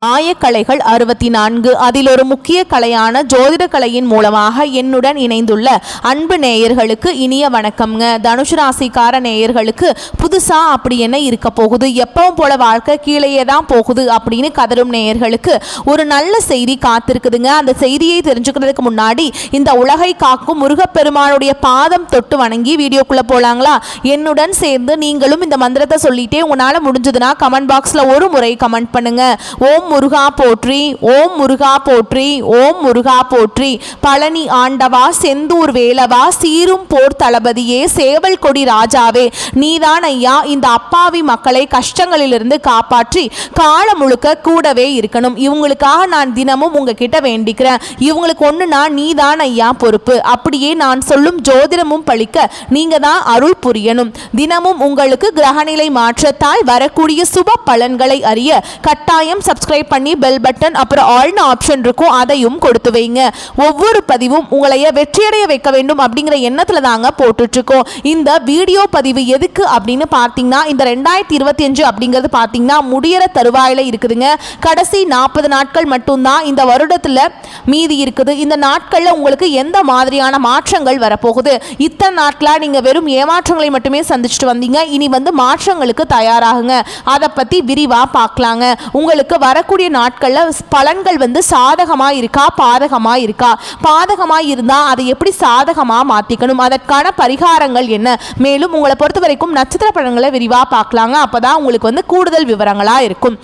ஆயக்கலைகள் 64 அதில் ஒரு முக்கிய கலையான ஜோதிட கலையின் மூலமாக என்னுடன் இணைந்துள்ள அன்பு நேயர்களுக்கு இனிய வணக்கம்ங்க. தனுசு ராசிக்கார நேயர்களுக்கு புதுசா அப்படி என்ன இருக்க போகுது, எப்பவும் போல வாழ்க்கை கீழேயே தான் போகுது அப்படின்னு கதரும் நேயர்களுக்கு ஒரு நல்ல செய்தி காத்திருக்குதுங்க. அந்த செய்தியை தெரிஞ்சுக்கிறதுக்கு முன்னாடி இந்த உலகை காக்கும் முருகப்பெருமானுடைய பாதம் தொட்டு வணங்கி வீடியோக்குள்ள போலாங்களா? என்னுடன் சேர்ந்து நீங்களும் இந்த மந்திரத்தை சொல்லிட்டே உங்களால முடிஞ்சதுன்னா கமெண்ட் பாக்ஸ்ல ஒரு முறை கமெண்ட் பண்ணுங்க. ஓம் முருகா போற்றி, ஓம் முருகா போற்றி, ஓம் முருகா போற்றி. பழனி ஆண்டவா, செந்தூர் வேலவா, சீரும் போர் தளபதியே, சேவல் கொடி ராஜாவே, நீதான் ஐயா இந்த அப்பாவி மக்களை கஷ்டங்களிலிருந்து காப்பாற்றி காலம் முழுக்க கூடவே இருக்கணும். இவங்களுக்காக நான் தினமும் உங்ககிட்ட வேண்டிக்கிறேன். இவங்களுக்கு ஒண்ணுனா நீதான் ஐயா பொறுப்பு. அப்படியே நான் சொல்லும் ஜோதிடமும் பழிக்க நீங்க தான் அருள் புரியணும். தினமும் உங்களுக்கு கிரகநிலை மாற்றத்தால் வரக்கூடிய சுப பலன்களை அறிய கட்டாயம் சப்ஸ்கிரைப் பண்ணி பெல் பட்டன் அப்புறம் ஆல்னு ஆப்ஷன் இருக்கும், அதையும் கொடுத்து வைங்க. ஒவ்வொரு பதிவும் உங்களைய வெற்றியடைய வைக்க வேண்டும் அப்படிங்கிற எண்ணத்துல தாங்க போட்டுட்டு இருக்கோம். இந்த வீடியோ பதிவு எதுக்கு அப்படின்னு பார்த்தீங்கன்னா, இந்த 2025 அப்படிங்கிறது பார்த்தீங்கன்னா முடியற தருவாயில இருக்குதுங்க. கடைசி 40 நாட்கள் மட்டும்தான் இந்த வருடத்துல மீதி இருக்குது. இந்த நாட்கள்ல உங்களுக்கு எந்த மாதிரியான மாற்றங்கள் வரப்போகுது? இத்தனை நாட்களா நீங்க வெறும் ஏமாற்றங்களை மட்டுமே சந்திச்சுட்டு வந்தீங்க. இனி மாற்றங்களுக்கு தயாராகுங்க. அதை பத்தி விரிவா பார்க்கலாங்க. உங்களுக்கு வரக்கூடிய நாட்கள்ல பலன்கள் சாதகமா இருக்கா, பாதகமா இருக்கா? பாதகமா இருந்தா அதை எப்படி சாதகமா மாத்திக்கணும், அதற்கான பரிகாரங்கள் என்ன? மேலும் உங்களை பொறுத்த வரைக்கும் நட்சத்திர பலன்களை விரிவா பார்க்கலாங்க. அப்பதான் உங்களுக்கு கூடுதல் விவரங்களா இருக்கும்.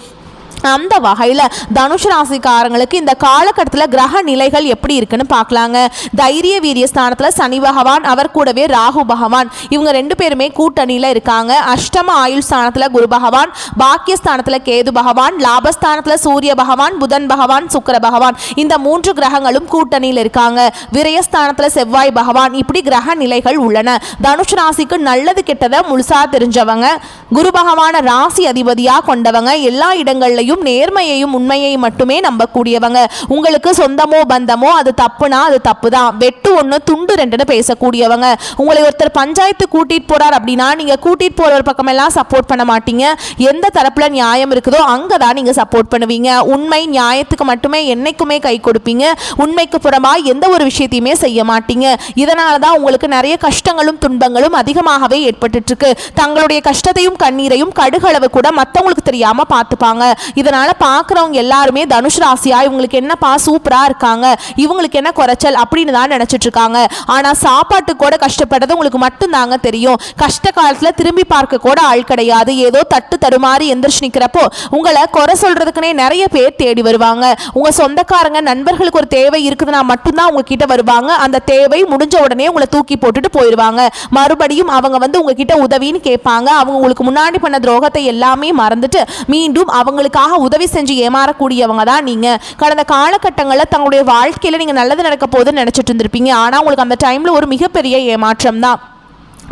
அந்த வகையில் தனுஷ் ராசிக்காரங்களுக்கு இந்த காலகட்டத்தில் கிரக நிலைகள் எப்படி இருக்குன்னு பார்க்கலாங்க. தைரிய வீரிய ஸ்தானத்தில் சனி பகவான், அவர் கூடவே ராகு பகவான், இவங்க ரெண்டு பேருமே கூட்டணியில் இருக்காங்க. அஷ்டம ஆயுள் ஸ்தானத்தில் குரு பகவான், பாக்கியஸ்தானத்தில் கேது பகவான், லாபஸ்தானத்தில் சூரிய பகவான், புதன் பகவான், சுக்கிர பகவான், இந்த 3 கிரகங்களும் கூட்டணியில் இருக்காங்க. விரயஸ்தானத்தில் செவ்வாய் பகவான், இப்படி கிரக நிலைகள் உள்ளன. தனுஷ் ராசிக்கு நல்லது கெட்டதை முழுசா தெரிஞ்சவங்க, குரு பகவான ராசி அதிபதியா கொண்டவங்க, எல்லா இடங்கள்லையும் நேர்மையையும் உண்மையையும் மட்டுமே நம்பக்கூடியவங்க. உங்களுக்கு சொந்தமோ பந்தமோ அது தப்புனா அது தப்பு தான், வெட்டு ஒன்று துண்டு ரெண்டுன்னு பேசக்கூடியவங்க. உங்களை ஒருத்தர் பஞ்சாயத்து கூட்டிட்டு போறார் அப்படின்னா நீங்க கூட்டிட்டு போற பக்கம் எல்லாம் சப்போர்ட் பண்ண மாட்டீங்க. எந்த தரப்புல நியாயம் இருக்குதோ அங்கதான் நீங்க சப்போர்ட் பண்ணுவீங்க. உண்மை நியாயத்துக்கு மட்டுமே என்னைக்குமே கை கொடுப்பீங்க. உண்மைக்கு புறமா எந்த ஒரு விஷயத்தையுமே செய்ய மாட்டீங்க. இதனாலதான் உங்களுக்கு நிறைய கஷ்டங்களும் துன்பங்களும் அதிகமாகவே ஏற்பட்டு இருக்கு. தங்களுடைய கஷ்டத்தையும் கண்ணீரையும் கடுகளவு கூட மற்றவங்களுக்கு தெரியாம பார்த்துப்பாங்க. இதனால பார்க்குறவங்க எல்லாருமே தனுஷ் ராசியா இவங்களுக்கு என்னப்பா சூப்பரா இருக்காங்க, இவங்களுக்கு என்ன குறைச்சல் அப்படின்னு தான் நினைச்சிட்டு இருக்காங்க. ஆனா சாப்பாட்டு கூட கஷ்டப்படுறது உங்களுக்கு மட்டும்தாங்க தெரியும். கஷ்ட காலத்துல திரும்பி பார்க்க கூட ஆள் கிடையாது. ஏதோ தட்டு தடுமாறி எந்திரிச்சு நிக்கிறப்போ உங்களை குறை சொல்றதுக்குனே நிறைய பேர் தேடி வருவாங்க. உங்க சொந்தக்காரங்க நண்பர்களுக்கு ஒரு தேவை இருக்குதுன்னா மட்டும்தான் உங்ககிட்ட வருவாங்க. அந்த தேவை முடிஞ்ச உடனே உங்களை தூக்கி போட்டுட்டு போயிடுவாங்க. மறுபடியும் அவங்க உங்ககிட்ட உதவின்னு கேட்பாங்க. அவங்க உங்களுக்கு முன்னாடி பண்ண துரோகத்தை எல்லாமே மறந்துட்டு மீண்டும் அவங்களுக்காக உதவி செஞ்சு ஏமாறக்கூடியவங்க தான் நீங்க. கடந்த காலகட்டங்களில் தங்களுடைய வாழ்க்கையில நீங்க நல்லது நடக்க போகுதுன்னு நினைச்சிட்டு இருந்திருப்பீங்க. ஆனா உங்களுக்கு அந்த டைம்ல ஒரு மிகப்பெரிய ஏமாற்றம் தான்.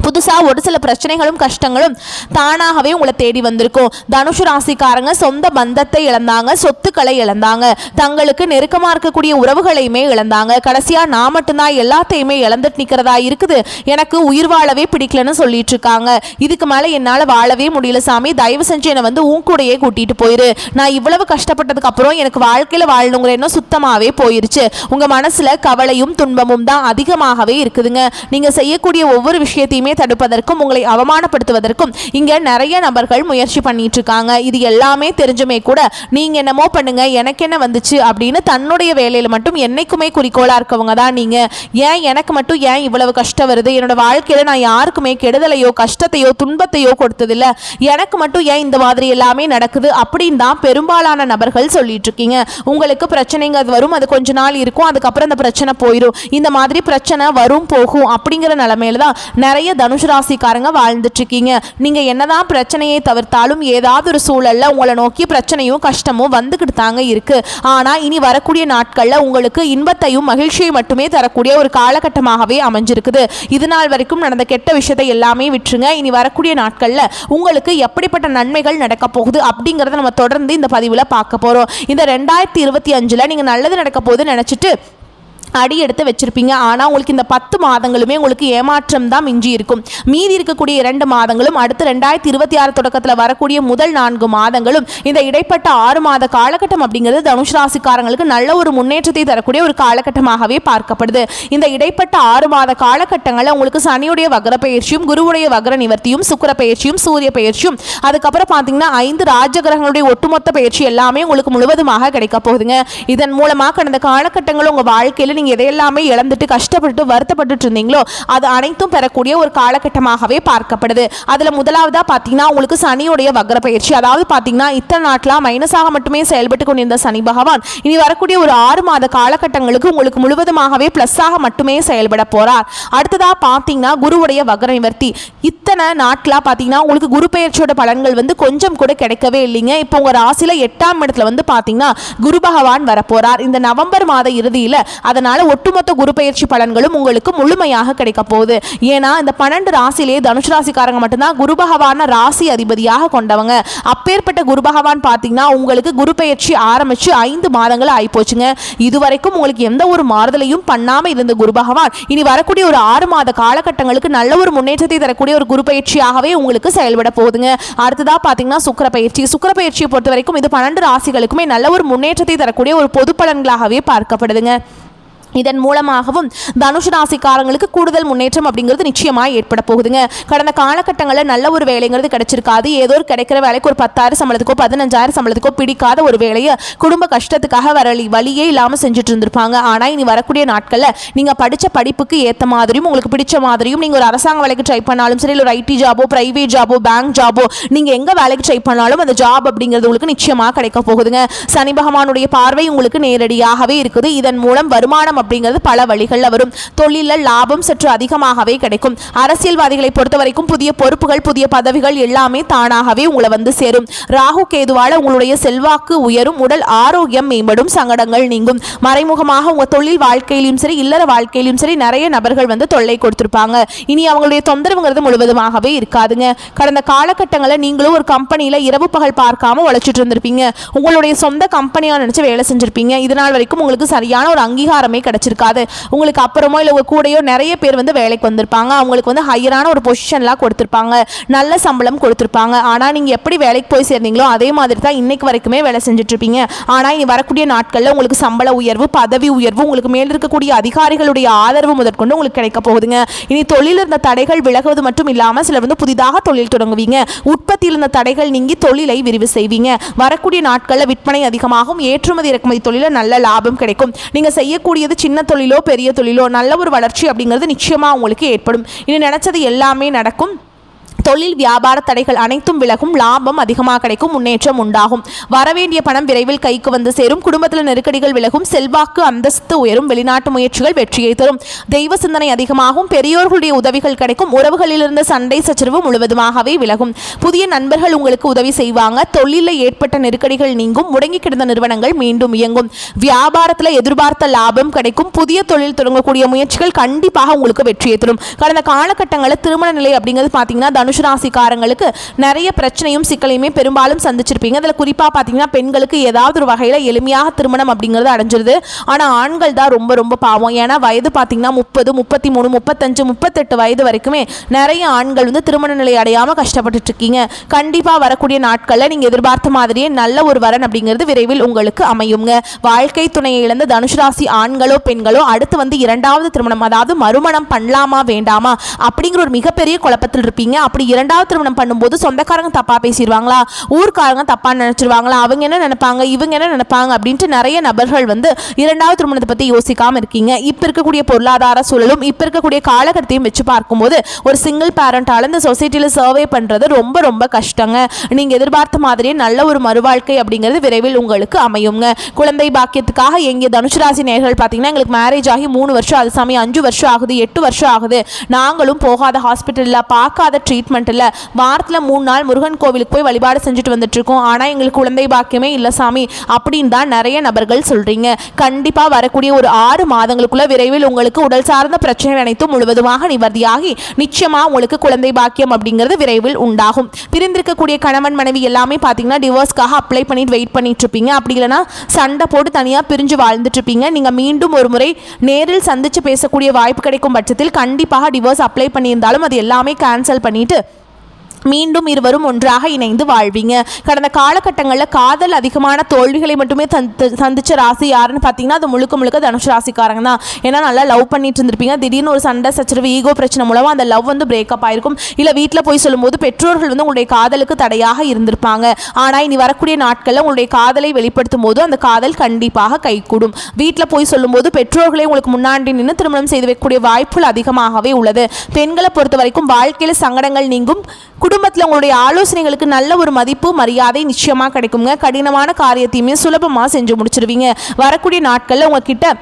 புதுசா ஒரு சில பிரச்சனைகளும் கஷ்டங்களும் தானாகவே உங்களை தேடி வந்திருக்கும். தனுஷு ராசிக்காரங்க சொந்த பந்தத்தை இழந்தாங்க, சொத்துக்களை இழந்தாங்க, தங்களுக்கு நெருக்கமா இருக்கக்கூடிய உறவுகளையுமே இழந்தாங்க. கடைசியா நான் மட்டும்தான் எல்லாத்தையுமே இழந்துட்டு நிக்கிறதா இருக்குது, எனக்கு உயிர் வாழவே பிடிக்கலன்னு சொல்லிட்டு இருக்காங்க. இதுக்கு மேல என்னால வாழவே முடியல சாமி, தயவு செஞ்சு என்னை உன் கூடையே கூட்டிட்டு போயிரு. நான் இவ்வளவு கஷ்டப்பட்டதுக்கு அப்புறம் எனக்கு வாழ்க்கையில வாழணுங்கிற எண்ணம் சுத்தமாவே போயிருச்சு. உங்க மனசுல கவலையும் துன்பமும் தான் அதிகமாகவே இருக்குதுங்க. நீங்க செய்யக்கூடிய ஒவ்வொரு விஷயத்தையுமே தடுப்பதற்கும் உங்களை அவமானப்படுத்துவதற்கும் இங்க நிறைய நபர்கள் முயற்சி பண்ணிட்டு இருக்காங்க. இது எல்லாமே தெரிஞ்சுமே கூட நீங்க என்னமோ பண்ணுங்க எனக்கு என்ன வந்துச்சு அப்படின்னு தன்னுடைய வேலையில மட்டும் என்னைக்குமே குறிக்கோளா இருக்கவங்க தான் நீங்க. ஏன் எனக்கு மட்டும் ஏன் இவ்வளவு கஷ்டம் வருது, என்னோட வாழ்க்கையில நான் யாருக்குமே கெடுதலையோ கஷ்டத்தையோ துன்பத்தையோ கொடுத்ததில்ல, எனக்கு மட்டும் ஏன் இந்த மாதிரி எல்லாமே நடக்குது அப்படின்னு தான் பெரும்பாலான நபர்கள் சொல்லிட்டு இருக்கீங்க. உங்களுக்கு பிரச்சனைங்க வரும், அது கொஞ்ச நாள் இருக்கும், அதுக்கப்புறம் அந்த பிரச்சனை போயிடும். இந்த மாதிரி பிரச்சனை வரும் போகும் அப்படிங்கிற நிலைமையில தான் நிறைய தனுஷ் ராசிக்காரங்க வாழ்ந்துட்டு இருக்கீங்க. நீங்க என்னதான் பிரச்சனையை தவிர்த்தாலும் ஏதாவது ஒரு சூழல்ல உங்களை நோக்கி பிரச்சனையும் கஷ்டமும் வந்துகிட்டு தாங்க இருக்கு. ஆனா இனி வரக்கூடிய நாட்கள்ல உங்களுக்கு இன்பத்தையும் மகிழ்ச்சியை மட்டுமே தரக்கூடிய ஒரு காலகட்டமாகவே அமைஞ்சிருக்குது. இது நாள் வரைக்கும் நடந்த கெட்ட விஷயத்தை எல்லாமே விட்டுருங்க. இனி வரக்கூடிய நாட்கள்ல உங்களுக்கு எப்படிப்பட்ட நன்மைகள் நடக்க போகுது அப்படிங்கறத நம்ம தொடர்ந்து இந்த பதிவுல பார்க்க போறோம். இந்த 2025 நீங்க நல்லது நடக்க போகுது நினைச்சிட்டு அடி எடுத்து வச்சிருப்பீங்க. ஆனால் உங்களுக்கு இந்த 10 மாதங்களுமே உங்களுக்கு ஏமாற்றம் தான் மிஞ்சி இருக்கும். மீதி இருக்கக்கூடிய 2 மாதங்களும் அடுத்து 2026 தொடக்கத்தில் வரக்கூடிய முதல் 4 மாதங்களும் இந்த இடைப்பட்ட 6 மாத காலகட்டம் அப்படிங்கிறது தனுஷ் ராசிக்காரங்களுக்கு நல்ல ஒரு முன்னேற்றத்தை தரக்கூடிய ஒரு காலகட்டமாகவே பார்க்கப்படுது. இந்த இடைப்பட்ட 6 மாத காலகட்டங்களில் உங்களுக்கு சனியுடைய வக்ர பயிற்சியும், குருவுடைய வக்ர நிவர்த்தியும், சுக்கிர பயிற்சியும், சூரிய பயிற்சியும், அதுக்கப்புறம் பார்த்தீங்கன்னா 5 ராஜகிரகங்களுடைய ஒட்டுமொத்த பயிற்சி எல்லாமே உங்களுக்கு முழுவதுமாக கிடைக்க போகுதுங்க. இதன் மூலமாக கடந்த காலகட்டங்கள் உங்கள் வாழ்க்கையில் நீங்கள் எதையெல்லாமே இழந்துட்டு கஷ்டப்பட்டு வருத்தப்பட்டு இருந்தீங்களோ அது அனைத்தும் பெறக்கூடிய ஒரு காலகட்டமாகவே பார்க்கப்படுது. அதில் முதலாவதாக பார்த்தீங்கன்னா உங்களுக்கு சனியுடைய வக்ர பயிற்சி. அதாவது பார்த்தீங்கன்னா இத்தனை நாட்களாக மைனஸாக மட்டுமே செயல்பட்டு கொண்டிருந்த சனி பகவான் இனி வரக்கூடிய ஒரு 6 மாத காலகட்டங்களுக்கு உங்களுக்கு முழுவதுமாகவே பிளஸ்ஸாக மட்டுமே செயல்பட போறார். அடுத்ததாக பார்த்தீங்கன்னா குருவுடைய வக்ர நிவர்த்தி. இத்தனை நாட்களாக பார்த்தீங்கன்னா உங்களுக்கு குரு பயிற்சியோட பலன்கள் வந்து கொஞ்சம் கூட கிடைக்கவே இல்லைங்க. இப்போ உங்கள் ராசியில் 8ஆம் இடத்துல வந்து பார்த்தீங்கன்னா குரு பகவான் வரப்போறார் இந்த நவம்பர் மாத இறுதியில். அதனால ஒட்டுமொத்த குரு பயிற்சி பலன்களும் உங்களுக்கு முழுமையாக கிடைக்க போகுது. ஏன்னா இந்த 12 ராசியிலே தனுஷ் ராசிக்காரங்க மட்டும்தான் குரு பகவான ராசி அதிபதியாக கொண்டவங்க. அப்பேற்பட்ட குரு பகவான் பார்த்தீங்கன்னா உங்களுக்கு குரு பயிற்சி ஆரம்பிச்சு 5 மாதங்கள் ஆயிப்போச்சுங்க. இதுவரைக்கும் உங்களுக்கு எந்த ஒரு மாறுதலையும் பண்ணாமல் இருந்த குரு பகவான் இனி வரக்கூடிய ஒரு 6 மாத காலகட்டங்களுக்கு நல்ல ஒரு முன்னேற்றத்தை தரக்கூடிய ஒரு குரு பயிற்சியாகவே உங்களுக்கு செயல்பட போகுதுங்க. அடுத்ததா பார்த்தீங்கன்னா சுக்கிர பயிற்சி. சுக்கிர பயிற்சியை பொறுத்த வரைக்கும் இது 12 ராசிகளுக்குமே நல்ல ஒரு முன்னேற்றத்தை தரக்கூடிய ஒரு பொது பலன்களாகவே பார்க்கப்படுதுங்க. இதன் மூலமாகவும் தனுஷ் ராசிக்காரங்களுக்கு கூடுதல் முன்னேற்றம் அப்படிங்கிறது நிச்சயமாக ஏற்பட போகுதுங்க. கடந்த காலகட்டங்களில் நல்ல ஒரு வேலைங்கிறது கிடைச்சிருக்காது. ஏதோ ஒரு கிடைக்கிற வேலைக்கு ஒரு 10,000 சம்பளத்துக்கோ 15,000 சம்பளத்துக்கோ பிடிக்காத ஒரு வேலையை குடும்ப கஷ்டத்துக்காக வழியே இல்லாமல் செஞ்சுட்டு இருந்திருப்பாங்க. ஆனால் இனி வரக்கூடிய நாட்களில் நீங்கள் படித்த படிப்புக்கு ஏற்ற மாதிரியும் உங்களுக்கு பிடிச்ச மாதிரியும் நீங்கள் ஒரு அரசாங்க வேலைக்கு ட்ரை பண்ணாலும் சரி, இல்லை ஒரு ஐடி ஜாபோ, பிரைவேட் ஜாபோ, பேங்க் ஜாபோ, நீங்கள் எங்கே வேலைக்கு ட்ரை பண்ணாலும் அந்த ஜாப் அப்படிங்கிறது உங்களுக்கு நிச்சயமாக கிடைக்க போகுதுங்க. சனி பகவானுடைய பார்வை உங்களுக்கு நேரடியாகவே இருக்குது. இதன் மூலம் வருமானம் அப்படிங்கிறது பல வழிகளில் வரும். தொழிலில் லாபம் சற்று அதிகமாகவே கிடைக்கும். அரசியல்வாதிகளை பொறுத்த வரைக்கும் புதிய பொறுப்புகள், புதிய பதவிகள் எல்லாமே தானாகவே உங்களை வந்து சேரும். ராகு கேதுவால உங்களுடைய செல்வாக்கு உயரும், உடல் ஆரோக்கியம் மேம்படும், சங்கடங்கள் நீங்கும். மறைமுகமாக உங்க தொழில் வாழ்க்கையிலும் சரி, இல்லற வாழ்க்கையிலும் சரி நிறைய நபர்கள் வந்து தொல்லை கொடுத்திருப்பாங்க. இனி அவங்களுடைய தொந்தரவுங்கிறது முழுவதுமாகவே இருக்காதுங்க. கடந்த காலகட்டங்களில் நீங்களும் ஒரு கம்பெனியில் இரவு பகல் பார்க்காம உழைச்சிட்டு இருந்திருப்பீங்க. உங்களுடைய சொந்த கம்பெனியாக நினைச்சு வேலை செஞ்சிருப்பீங்க. இதனால் வரைக்கும் உங்களுக்கு சரியான ஒரு அங்கீகாரமே கிடைச்சிருக்காது. உங்களுக்கு அப்புறமோ இல்லை உங்க கூடயோ நிறைய பேர் வந்து வேலைக்கு வந்திருப்பாங்க. அவங்களுக்கு வந்து ஹையரான ஒரு பொசிஷன்லாம் கொடுத்துருப்பாங்க, நல்ல சம்பளம் கொடுத்துருப்பாங்க. ஆனால் நீங்கள் எப்படி வேலைக்கு போய் சேர்ந்தீங்களோ அதே மாதிரி தான் இன்னைக்கு வரைக்குமே வேலை செஞ்சுட்டு இருப்பீங்க. ஆனால் இனி வரக்கூடிய நாட்களில் உங்களுக்கு சம்பள உயர்வு, பதவி உயர்வு, உங்களுக்கு மேல் இருக்கக்கூடிய அதிகாரிகளுடைய ஆதரவு முதற்கொண்டு உங்களுக்கு கிடைக்க போகுதுங்க. இனி தொழில் இருந்த தடைகள் விலகுவது மட்டும் இல்லாமல் சிலர் வந்து புதிதாக தொழில் தொடங்குவீங்க. உற்பத்தியில் இருந்த தடைகள் நீங்கி தொழிலை விரிவு செய்வீங்க. வரக்கூடிய நாட்களில் விற்பனை அதிகமாகும். ஏற்றுமதி இறக்குமதி தொழிலில் நல்ல லாபம் கிடைக்கும். நீங்கள் செய்யக்கூடியது சின்ன தொழிலோ பெரிய தொழிலோ நல்ல ஒரு வளர்ச்சி அப்படிங்கிறது நிச்சயமாக உங்களுக்கு ஏற்படும். இனி நினைச்சது எல்லாமே நடக்கும். தொழில் வியாபார தடைகள் அனைத்தும் விலகும். லாபம் அதிகமாக கிடைக்கும். முன்னேற்றம் உண்டாகும். வரவேண்டிய பணம் விரைவில் கைக்கு வந்து சேரும். குடும்பத்தில் நெருக்கடிகள் விலகும். செல்வாக்கு அந்தஸ்து உயரும். வெளிநாட்டு முயற்சிகள் வெற்றியை தரும். தெய்வ சிந்தனை அதிகமாகும். பெரியோர்களுடைய உதவிகள் கிடைக்கும். உறவுகளில் இருந்த சண்டை சச்சரவு முழுவதுமாகவே விலகும். புதிய நண்பர்கள் உங்களுக்கு உதவி செய்வாங்க. தொழிலில் ஏற்பட்ட நெருக்கடிகள் நீங்கும். முடங்கி கிடந்த நிறுவனங்கள் மீண்டும் இயங்கும். வியாபாரத்தில் எதிர்பார்த்த லாபம் கிடைக்கும். புதிய தொழில் தொடங்கக்கூடிய முயற்சிகள் கண்டிப்பாக உங்களுக்கு வெற்றியை தரும். கடந்த காலகட்டங்களில் திருமண நிலை அப்படிங்கிறது பார்த்தீங்கன்னா தனுஷ் ராசிக்காரங்களுக்கு நிறைய பிரச்சனையும் சிக்கலையுமே பெரும்பாலும் சந்திச்சிருப்பீங்க. அதில் குறிப்பாக பார்த்தீங்கன்னா பெண்களுக்கு ஏதாவது ஒரு வகையில் எளிமையாக திருமணம் அப்படிங்கிறது அடைஞ்சிருது. ஆனால் ஆண்கள் தான் ரொம்ப ரொம்ப பாவம். ஏன்னா வயது பார்த்தீங்கன்னா 30, 33, 35, 38 வயது வரைக்குமே நிறைய ஆண்கள் வந்து திருமண நிலை அடையாமல் கஷ்டப்பட்டுட்டு இருக்கீங்க. கண்டிப்பாக வரக்கூடிய நாட்களில் நீங்கள் எதிர்பார்த்த மாதிரியே நல்ல ஒரு வரன் அப்படிங்கிறது விரைவில் உங்களுக்கு அமையுங்க. வாழ்க்கை துணையை இழந்த தனுஷ் ராசி ஆண்களோ பெண்களோ அடுத்து வந்து 2வது திருமணம், அதாவது மறுமணம் பண்ணலாமா வேண்டாமா அப்படிங்கிற ஒரு மிகப்பெரிய குழப்பத்தில் இருப்பீங்க. அப்படி 2வது திருமணம் பண்ணும்போது சொந்தக்காரங்க தப்பா பேசிடுவாங்களா, ஊர்க்காரங்க தப்பா நினைச்சிருவாங்களா, அவங்க என்ன நினைப்பாங்க, இவங்க என்ன நினைப்பாங்க அப்படின்ட்டு நிறைய நபர்கள் வந்து 2வது திருமணத்தை பத்தி யோசிக்காம இருக்கீங்க. இப்ப இருக்கக்கூடிய பொருளாதார சூழலும் இப்ப இருக்கக்கூடிய காலகட்டத்தையும் வச்சு பார்க்கும்போது ஒரு சிங்கிள் பேரண்டால இந்த சொசைட்டில சர்வே பண்றது ரொம்ப ரொம்ப கஷ்டங்க. நீங்க எதிர்பார்த்த மாதிரியே நல்ல ஒரு மறுவாழ்க்கை அப்படிங்கிறது விரைவில் உங்களுக்கு அமையுங்க. குழந்தை பாக்கியத்துக்காக எங்க தனுஷ் ராசி நேயர்கள் பார்த்தீங்கன்னா எங்களுக்கு மேரேஜ் ஆகி 3 வருஷம், அது சமயம் 5 வருஷம் ஆகுது, 8 வருஷம் ஆகுது, நாங்களும் போகாத ஹாஸ்பிட்டலில் பார்க்காத ட்ரீட்மெண்ட் கமிட்மெண்ட் இல்லை, வாரத்தில் 3 நாள் முருகன் கோவிலுக்கு போய் வழிபாடு செஞ்சுட்டு வந்துட்டு இருக்கோம், ஆனால் எங்களுக்கு குழந்தை பாக்கியமே இல்லை சாமி அப்படின்னு தான் நிறைய நபர்கள் சொல்றீங்க. கண்டிப்பாக வரக்கூடிய ஒரு 6 மாதங்களுக்குள்ள விரைவில் உங்களுக்கு உடல் சார்ந்த பிரச்சனை அனைத்தும் முழுவதுமாக நிவர்த்தியாகி நிச்சயமாக உங்களுக்கு குழந்தை பாக்கியம் அப்படிங்கிறது விரைவில் உண்டாகும். பிரிந்திருக்கக்கூடிய கணவன் மனைவி எல்லாமே பார்த்தீங்கன்னா டிவோர்ஸ்க்காக அப்ளை பண்ணிட்டு வெயிட் பண்ணிட்டு இருப்பீங்க. அப்படி இல்லைனா சண்டை போட்டு தனியாக பிரிஞ்சு வாழ்ந்துட்டு இருப்பீங்க. நீங்கள் மீண்டும் ஒரு முறை நேரில் சந்திச்சு பேசக்கூடிய வாய்ப்பு கிடைக்கும் பட்சத்தில் கண்டிப்பாக டிவோர்ஸ் அப்ளை பண்ணியிருந்தாலும் அது எல்லாமே கேன்சல் பண்ணிட்டு மீண்டும் இருவரும் ஒன்றாக இணைந்து வாழ்வீங்க. கடந்த காலகட்டங்களில் காதல் அதிகமான தோல்விகளை மட்டுமே சந்திச்ச ராசி யாருன்னு பார்த்தீங்கன்னா அது முழுக்க முழுக்க தனுஷ் ராசிக்காரங்க தான். ஏன்னா நல்லா லவ் பண்ணிட்டு இருந்திருப்பீங்க, திடீர்னு ஒரு சண்டை சச்சரவு ஈகோ பிரச்சனை மூலமாக அந்த லவ் வந்து பிரேக்கப் ஆயிருக்கும். இல்லை வீட்டில் போய் சொல்லும்போது பெற்றோர்கள் வந்து உங்களுடைய காதலுக்கு தடையாக இருந்திருப்பாங்க. ஆனால் இனி வரக்கூடிய நாட்களில் உங்களுடைய காதலை வெளிப்படுத்தும் போது அந்த காதல் கண்டிப்பாக கைகூடும். வீட்டில் போய் சொல்லும்போது பெற்றோர்களை உங்களுக்கு முன்னாடி நின்று திருமணம் செய்து வைக்கக்கூடிய வாய்ப்புகள் அதிகமாகவே உள்ளது. பெண்களை பொறுத்த வரைக்கும் வாழ்க்கையில் சங்கடங்கள் நீங்கும். குடும்பத்தில் உங்களுடைய ஆலோசனைகளுக்கு நல்ல ஒரு மதிப்பு மரியாதை நிச்சயமாக கிடைக்குங்க. கடினமான காரியத்தையுமே சுலபமாக செஞ்சு முடிச்சிருவீங்க. வரக்கூடிய நாட்களில் உங்ககிட்ட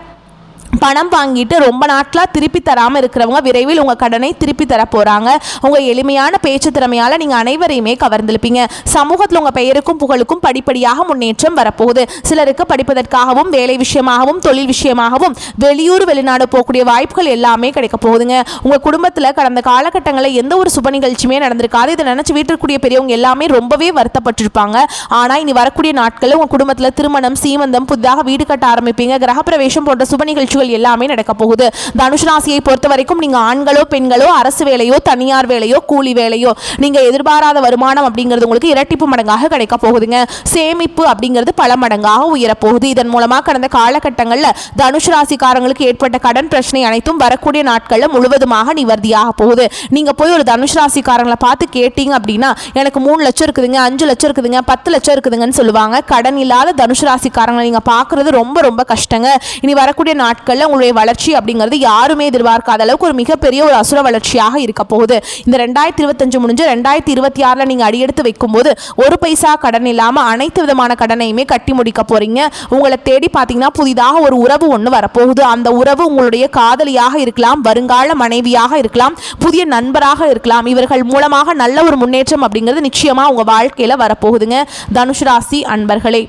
பணம் வாங்கிட்டு ரொம்ப நாட்களாக திருப்பி தராமல் இருக்கிறவங்க விரைவில் உங்கள் கடனை திருப்பி தர போகிறாங்க. உங்கள் எளிமையான பேச்சு திறமையால் நீங்கள் அனைவரையுமே கவர்ந்திருப்பீங்க. சமூகத்தில் உங்கள் பெயருக்கும் புகழுக்கும் படிப்படியாக முன்னேற்றம் வரப்போகுது. சிலருக்கு படிப்பதற்காகவும் வேலை விஷயமாகவும் தொழில் விஷயமாகவும் வெளியூர் வெளிநாடு போகக்கூடிய வாய்ப்புகள் எல்லாமே கிடைக்க போகுதுங்க. உங்கள் குடும்பத்தில் கடந்த காலகட்டங்களில் எந்த ஒரு சுப நிகழ்ச்சியுமே நடந்திருக்காது. இதை நினச்சி வீட்டிற்குரிய பெரியவங்க எல்லாமே ரொம்பவே வருத்தப்பட்டிருப்பாங்க. ஆனால் இனி வரக்கூடிய நாட்களில் உங்கள் குடும்பத்தில் திருமணம் சீமந்தம் புதிதாக வீடு கட்ட ஆரம்பிப்பீங்க. கிரகப்பிரவேசம் போன்ற சுப நிகழ்ச்சிகள் எல்லாமே நடக்க போகுது. தனுஷ் ராசியை பொறுத்த வரைக்கும் நீங்க ஆண்களோ பெண்களோ அரசு வேலையோ தனியார் வேலையோ கூலி வேலையோ நீங்க எதிர்பாராத வருமானம் அப்படிங்கிறது உங்களுக்கு இரட்டிப்பு மடங்காக கிடைக்க போகுதுங்க. சேமிப்பு அப்படிங்கிறது பல மடங்காக உயரப்போகுது. இதன் மூலமாக கடந்த காலகட்டங்களில் தனுஷ் ராசிக்காரங்களுக்கு ஏற்பட்ட கடன் பிரச்சனை அனைத்தும் வரக்கூடிய நாட்களில் முழுவதுமாக நிவர்த்தியாக போகுது. நீங்க போய் ஒரு தனுஷ் ராசிக்காரங்களை பார்த்து கேட்டீங்க அப்படின்னா எனக்கு 3 லட்சம் இருக்குதுங்க, 5 லட்சம் இருக்குதுங்க, 10 லட்சம் இருக்குதுங்கன்னு சொல்லுவாங்க. கடன் இல்லாத தனுஷ் ராசிக்காரங்களை நீங்க பார்க்கறது ரொம்ப ரொம்ப கஷ்டங்க. இனி வரக்கூடிய நாட்கள் உங்களுடைய வளர்ச்சி அப்படிங்கிறது யாருமே எதிர்பார்க்காத அளவுக்கு ஒரு மிகப்பெரிய ஒரு அசுர வளர்ச்சியாக இருக்க போகுது. இந்த 2025 முடிஞ்சு 2026 நீங்க அடியெடுத்து வைக்கும் போது ஒரு பைசா கடன் இல்லாம அனைத்து விதமான கடனையுமே கட்டி முடிக்க போறீங்க. உங்களை தேடி பார்த்தீங்கன்னா புதிதாக ஒரு உறவு ஒன்று வரப்போகுது. அந்த உறவு உங்களுடைய காதலியாக இருக்கலாம், வருங்கால மனைவியாக இருக்கலாம், புதிய நண்பராக இருக்கலாம். இவர்கள் மூலமாக நல்ல ஒரு முன்னேற்றம் அப்படிங்கிறது நிச்சயமா உங்க வாழ்க்கையில வரப்போகுதுங்க. தனுஷ் ராசி அன்பர்களே,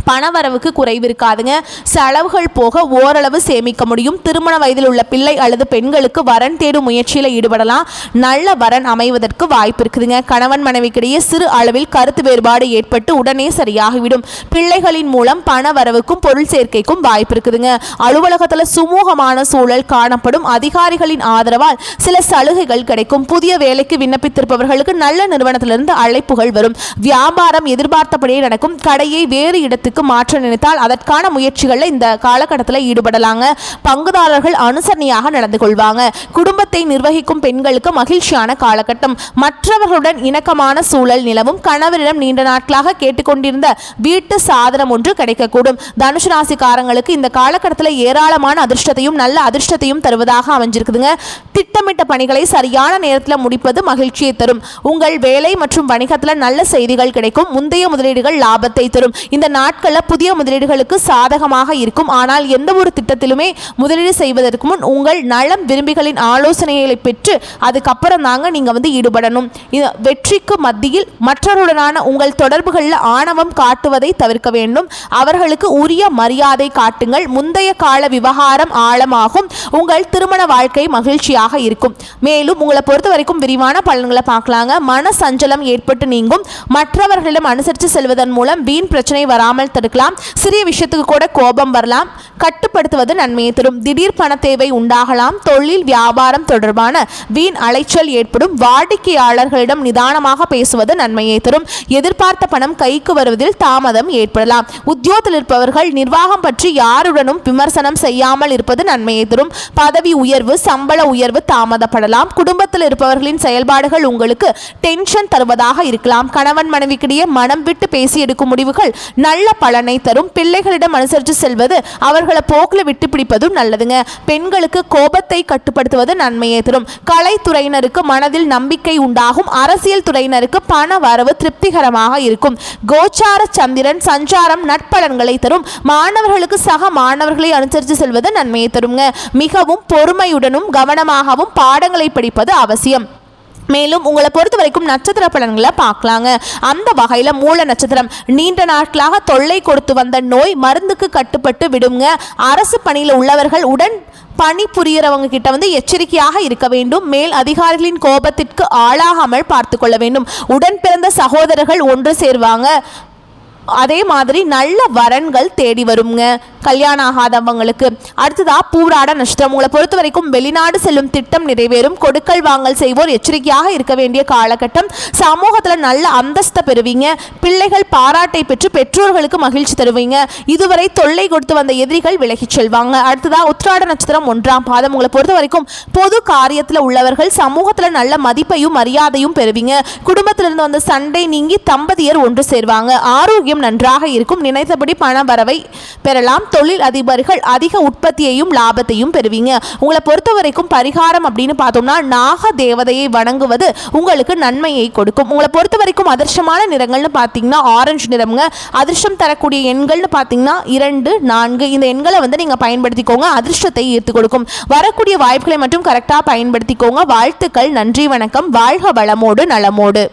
பணவரவுக்கு குறைவு இருக்காதுங்க. செலவுகள் போக ஓரளவு சேமிக்க முடியும். திருமண வயதில் உள்ள பிள்ளை அல்லது பெண்களுக்கு வரன் தேடும் முயற்சியில் ஈடுபடலாம். நல்ல வரன் அமைவதற்கு வாய்ப்பு இருக்குதுங்க. கணவன் மனைவிக்கிடையே சிறு அளவில் கருத்து வேறுபாடு ஏற்பட்டு உடனே சரியாகிவிடும். பிள்ளைகளின் மூலம் பண வரவுக்கும் பொருள் சேர்க்கைக்கும் வாய்ப்பு இருக்குதுங்க. அலுவலகத்தில் சுமூகமான சூழல் காணப்படும். அதிகாரிகளின் ஆதரவால் சில சலுகைகள் கிடைக்கும். புதிய வேலைக்கு விண்ணப்பித்திருப்பவர்களுக்கு நல்ல நிறுவனத்திலிருந்து அழைப்புகள் வரும். வியாபாரம் எதிர்பார்த்தபடியே நடக்கும். கடையை வேறு இடத்துக்கு மாற்ற நினைத்தால் அதற்கான முயற்சிகளில் இந்த காலகட்டத்தில் ஈடுபடலாங்க. பங்குதாரர்கள் அனுசரணையாக நடந்து கொள்வாங்க. குடும்பத்தை நிர்வகிக்கும் பெண்களுக்கு மகிழ்ச்சியான காலகட்டம். மற்றவர்களுடன் இணக்கமான சூழல் நிலவும். கணவரிடம் நீண்ட நாட்களாக கேட்டுக்கொண்டிருந்த வீட்டு சாதனம் ஒன்று கிடைக்கக்கூடும். தனுஷ் ராசிக்காரங்களுக்கு இந்த காலகட்டத்தில் ஏராளமான அதிர்ஷ்டத்தையும் நல்ல அதிர்ஷ்டத்தையும் தருவதாக அமைஞ்சிருக்குதுங்க. திட்டமிட்ட பணிகளை சரியான நேரத்தில் முடிப்பது மகிழ்ச்சியை தரும். உங்கள் வேலை மற்றும் வணிகத்தில் நல்ல செய்திகள் கிடைக்கும். முந்தைய முதலீடுகள் லாபத்தை தரும். இந்த நாட்களில் புதிய முதலீடுகளுக்கு சாதகமாக இருக்கும். ஆனால் எந்த ஒரு திட்டத்திலுமே முதலீடு செய்வதற்கு முன் உங்கள் நலம் விரும்பிகளின் ஆலோசனைகளை பெற்று அதுக்கப்புறம் தாங்க நீங்கள் ஈடுபடணும். வெற்றிக்கு மத்தியில் மற்றவருடனான உங்கள் தொடர்புகளில் ஆணவம் காட்டுவதை தவிர்க்க வேண்டும். அவர்களுக்கு உரிய மரியாதை காட்டுங்கள். முந்தைய கால விவகாரம் ஆழமாகும். உங்கள் திருமண வாழ்க்கை மகிழ்ச்சியாக இருக்கும். மேலும் உங்களை பொறுத்த வரைக்கும் விரிவான பலன்களை பார்க்கலாங்க. மன சஞ்சலம் ஏற்பட்டு நீங்கும். மற்றவர்களிடம் அனுசரித்து செல்வதன் மூலம் வீண் பிரச்சனை வராமல் தடுக்கலாம். சிறிய விஷயத்துக்கு கூட கோபம் வரலாம். கட்டுப்படுத்துவது நன்மையை தரும். திடீர் பண தேவை உண்டாகலாம். தொழில் வியாபாரம் தொடர்பான வீண் அலைச்சல் ஏற்படும். வாடிக்கையாளர்களிடம் நிதானமாக பேசுவது நன்மையை தரும். எதிர்பார்த்த பணம் கைக்கு வருவதில் தாமதம் ஏற்படலாம். உத்தியோகத்தில் இருப்பவர்கள் நிர்வாகம் பற்றி யாருடனும் விமர்சனம் செய்யாமல் இருப்பது நன்மையை தரும். பதவி உயர்வு சம்பள உயர்வு தாமதப்படலாம். குடும்பத்தில் இருப்பவர்களின் செயல்பாடுகள் உங்களுக்கு டென்ஷன் தருவதாக இருக்கலாம். கணவன் மனைவிக்கிடையே மனம் விட்டு பேசி எடுக்கும் முடிவுகள் நல்ல பலனை தரும். பிள்ளைகளிடம் அனுசரித்து செல்வது அவர்களை போக்கில் விட்டு பிடிப்பதும் நல்லதுங்க. பெண்களுக்கு கோபத்தை கட்டுப்படுத்துவது நன்மையை தரும். கலைத்துறையினருக்கு மனதில் நம்பிக்கை உண்டாகும். அரசியல் துறையினருக்கு பண வரவு திருப்திகரமாக இருக்கும். கோச்சார சந்திரன் சஞ்சாரம் நட்பலன்களை தரும். மாணவர்களுக்கு சக மாணவர்களை அனுசரித்து செல்வது நன்மையை தருங்க. மிகவும் பொறுமையுடனும் கவனமாகவும் பாடங்களை படிப்பது அவசியம். மேலும் உங்களை பொறுத்த வரைக்கும் நட்சத்திர பலன்களை பார்க்கலாங்க. அந்த வகையில் மூல நட்சத்திரம், நீண்ட நாட்களாக தொல்லை கொடுத்து வந்த நோய் மருந்துக்கு கட்டுப்பட்டு விடுங்க. அரசு பணியில் உள்ளவர்கள் உடன் பணி புரியறவங்க கிட்ட எச்சரிக்கையாக இருக்க வேண்டும். மேல் அதிகாரிகளின் கோபத்திற்கு ஆளாகாமல் பார்த்து கொள்ள வேண்டும். உடன் பிறந்த சகோதரர்கள் ஒன்று சேர்வாங்க. அதே மாதிரி நல்ல வரன்கள் தேடி வருங்க கல்யாணம் ஆகாதவங்களுக்கு. அடுத்ததா பூராட நட்சத்திரம், உங்களை பொறுத்த வரைக்கும் வெளிநாடு செல்லும் திட்டம் நிறைவேறும். கொடுக்கல் வாங்கல் செய்வோர் எச்சரிக்கையாக இருக்க வேண்டிய காலகட்டம். சமூகத்தில் நல்ல அந்தஸ்தை பெறுவீங்க. பிள்ளைகள் பாராட்டை பெற்று பெற்றோர்களுக்கு மகிழ்ச்சி தருவீங்க. இதுவரை தொல்லை கொடுத்து வந்த எதிரிகள் விலகிச் செல்வாங்க. அடுத்ததா உத்திராட நட்சத்திரம், 1ஆம் பாதம், உங்களை பொறுத்த வரைக்கும் பொது காரியத்தில் உள்ளவர்கள் சமூகத்தில் நல்ல மதிப்பையும் மரியாதையும் பெறுவீங்க. குடும்பத்திலிருந்து வந்த சண்டை நீங்கி தம்பதியர் ஒன்று சேர்வாங்க. ஆரோக்கியம் நன்றாக இருக்கும். நினைத்தபடி பண வரவை பெறலாம். தொழில் அதிபர்கள் அதிக உற்பத்தியையும் லாபத்தையும் பெறுவீங்க. உங்களை பொறுத்த வரைக்கும் பரிகாரம் அப்படின்னு பார்த்தோம்னா நாக தேவதையை வணங்குவது உங்களுக்கு நன்மையை கொடுக்கும். உங்களை பொறுத்த வரைக்கும் அதிர்ஷ்டமான நிறங்கள்னு பார்த்தீங்கன்னா ஆரஞ்சு நிறம்ங்க. அதிர்ஷ்டம் தரக்கூடிய எண்கள்னு பார்த்தீங்கன்னா 2, 4. இந்த எண்களை நீங்கள் பயன்படுத்திக்கோங்க. அதிர்ஷ்டத்தை ஈர்த்து கொடுக்கும். வரக்கூடிய வாய்ப்புகளை மட்டும் கரெக்டாக பயன்படுத்திக்கோங்க. வாழ்த்துக்கள். நன்றி, வணக்கம். வாழ்க வளமோடு நலமோடு.